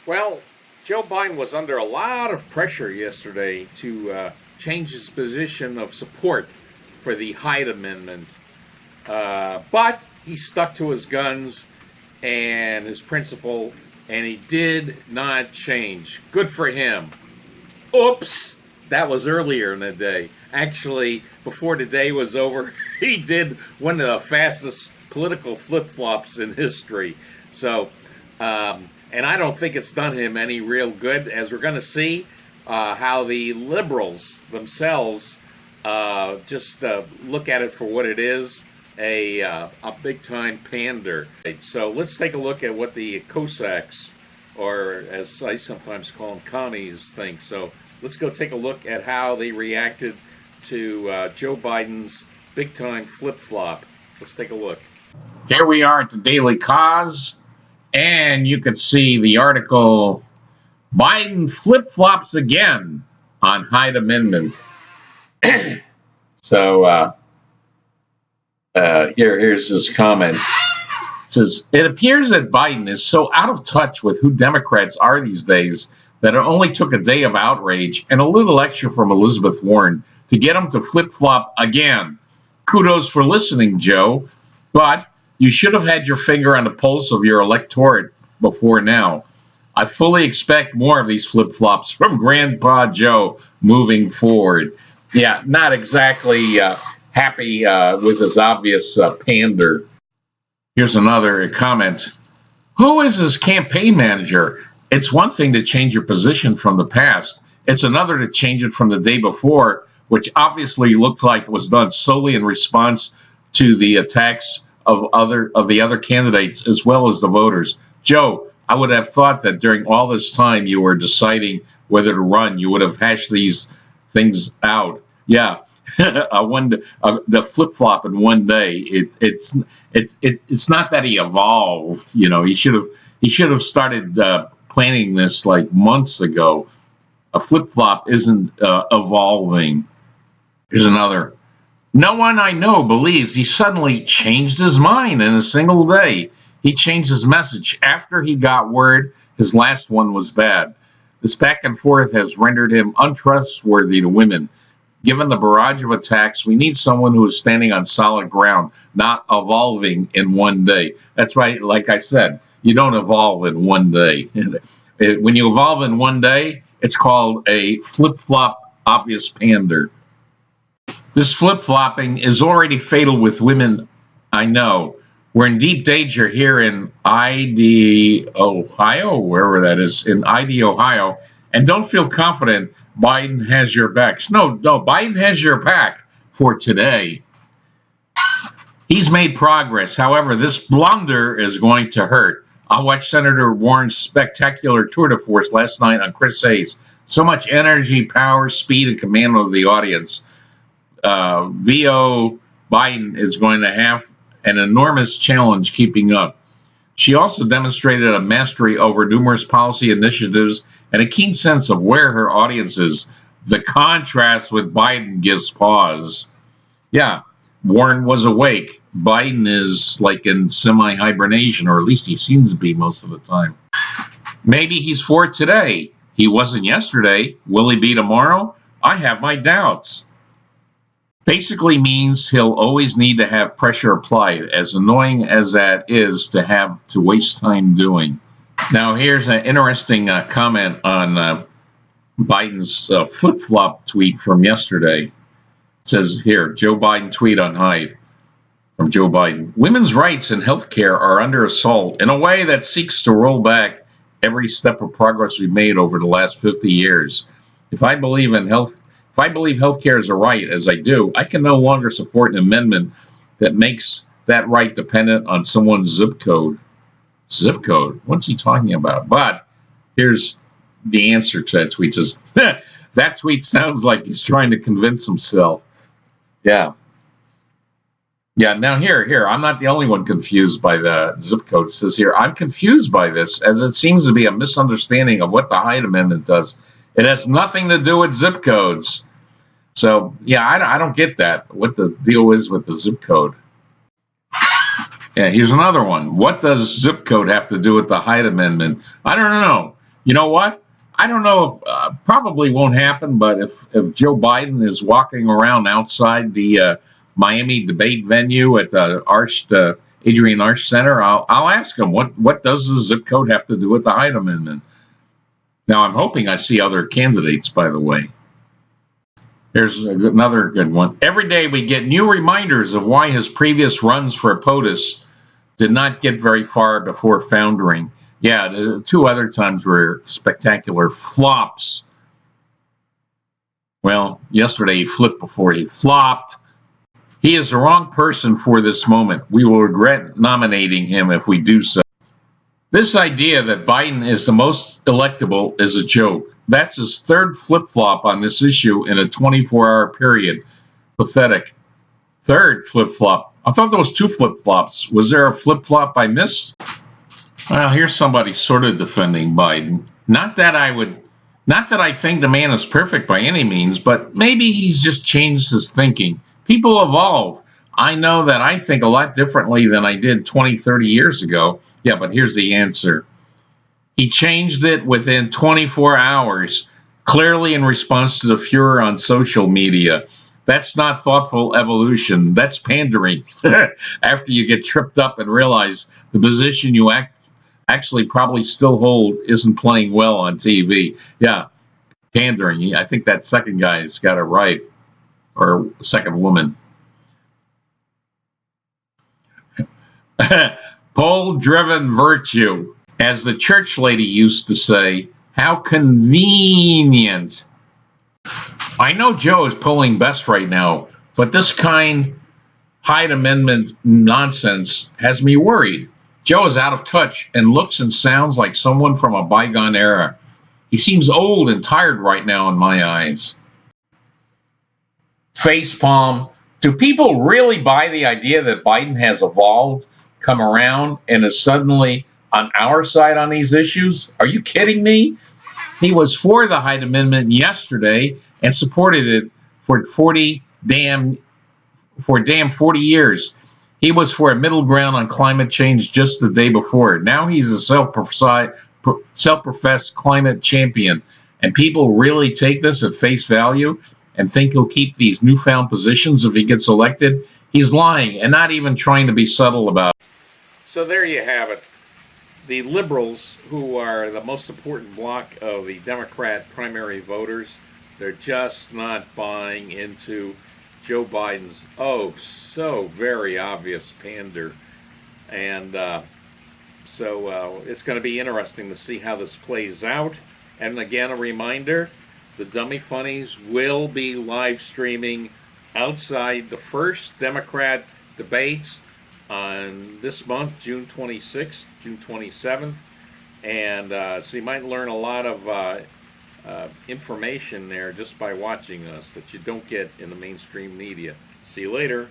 Well, Joe Biden was under a lot of pressure yesterday to change his position of support for the Hyde Amendment. But he stuck to his guns and his principle, and he did not change. Good for him. Oops! That was earlier in the day. Actually, before the day was over, he did one of the fastest political flip-flops in history. So, and I don't think it's done him any real good, as we're going to see how the liberals themselves just look at it for what it is, a big-time pander. So let's take a look at what the Cossacks, or as I sometimes call them, commies, think. So let's go take a look at how they reacted to Joe Biden's big-time flip-flop. Let's take a look. Here we are at the Daily Kos, and you can see the article, Biden flip-flops again on Hyde Amendment. So here's his comment. It says, it appears that Biden is so out of touch with who Democrats are these days that it only took a day of outrage and a little lecture from Elizabeth Warren to get him to flip-flop again. Kudos for listening, Joe, but you should have had your finger on the pulse of your electorate before now. I fully expect more of these flip-flops from Grandpa Joe moving forward. Yeah, not exactly happy with his obvious pander. Here's another comment. Who is his campaign manager? It's one thing to change your position from the past. It's another to change it from the day before, which obviously looked like it was done solely in response to the attacks of the other candidates as well as the voters. Joe, I would have thought that during all this time you were deciding whether to run, you would have hashed these things out. Yeah, the flip-flop in one day. It's not that he evolved. You know, he should have started planning this like months ago. A flip-flop isn't evolving. Here's another. No one I know believes he suddenly changed his mind in a single day. He changed his message after he got word his last one was bad. This back and forth has rendered him untrustworthy to women. Given the barrage of attacks, we need someone who is standing on solid ground, not evolving in one day. That's right, like I said, you don't evolve in one day. When you evolve in one day, it's called a flip-flop obvious pander. This flip-flopping is already fatal with women I know. We're in deep danger here in Ohio, wherever that is, in Ohio, and don't feel confident Biden has your back. No, Biden has your back for today. He's made progress. However, this blunder is going to hurt. I watched Senator Warren's spectacular tour de force last night on Chris Hayes. So much energy, power, speed, and command of the audience. VO Biden is going to have an enormous challenge keeping up. She also demonstrated a mastery over numerous policy initiatives and a keen sense of where her audience is. The contrast with Biden gives pause. Yeah, Warren was awake. Biden is like in semi-hibernation, or at least he seems to be most of the time. Maybe he's for today. He wasn't yesterday. Will he be tomorrow? I have my doubts. Basically means he'll always need to have pressure applied, as annoying as that is to have to waste time doing. Now, here's an interesting comment on Biden's flip-flop tweet from yesterday. It says here, Joe Biden tweet on Hyde from Joe Biden. Women's rights and health care are under assault in a way that seeks to roll back every step of progress we've made over the last 50 years. If I believe healthcare is a right, as I do, I can no longer support an amendment that makes that right dependent on someone's zip code. Zip code? What's he talking about? But here's the answer to that tweet. It says, that tweet sounds like he's trying to convince himself. Yeah. Yeah, now here, I'm not the only one confused by the zip code. It says here, I'm confused by this, as it seems to be a misunderstanding of what the Hyde Amendment does. It has nothing to do with zip codes. So, yeah, I don't get that, what the deal is with the zip code. Yeah, here's another one. What does zip code have to do with the Hyde Amendment? I don't know. You know what? I don't know if probably won't happen, but if Joe Biden is walking around outside the Miami debate venue at the Adrian Arch Center, I'll ask him what does the zip code have to do with the Hyde Amendment. Now I'm hoping I see other candidates. By the way, here's another good one. Every day we get new reminders of why his previous runs for POTUS did not get very far before foundering. Yeah, the two other times were spectacular flops. Well, yesterday he flipped before he flopped. He is the wrong person for this moment. We will regret nominating him if we do so. This idea that Biden is the most electable is a joke. That's his third flip-flop on this issue in a 24-hour period. Pathetic. Third flip-flop. I thought there was two flip-flops. Was there a flip-flop I missed? Well, here's somebody sort of defending Biden. Not that I think the man is perfect by any means, but maybe he's just changed his thinking. People evolve. I know that I think a lot differently than I did 20, 30 years ago. Yeah, but here's the answer. He changed it within 24 hours, clearly in response to the furor on social media. That's not thoughtful evolution. That's pandering. After you get tripped up and realize the position you actually probably still hold isn't playing well on TV. Yeah, pandering. I think that second guy's got it right, or second woman. Poll-driven virtue. As the church lady used to say, how convenient. I know Joe is polling best right now, but this kind Hyde Amendment nonsense has me worried. Joe is out of touch and looks and sounds like someone from a bygone era. He seems old and tired right now in my eyes. Facepalm. Do people really buy the idea that Biden has evolved, come around, and is suddenly on our side on these issues? Are you kidding me? He was for the Hyde Amendment yesterday and supported it for 40 years. He was for a middle ground on climate change just the day before. Now he's a self-professed climate champion. And people really take this at face value and think he'll keep these newfound positions if he gets elected. He's lying and not even trying to be subtle about it. So there you have it. The liberals, who are the most important bloc of the Democrat primary voters, they're just not buying into Joe Biden's so very obvious pander. And so it's going to be interesting to see how this plays out. And again, a reminder, the Dummy Funnies will be live streaming outside the first Democrat debates on this month, June 26th, June 27th. And so you might learn a lot of information there just by watching us that you don't get in the mainstream media. See you later.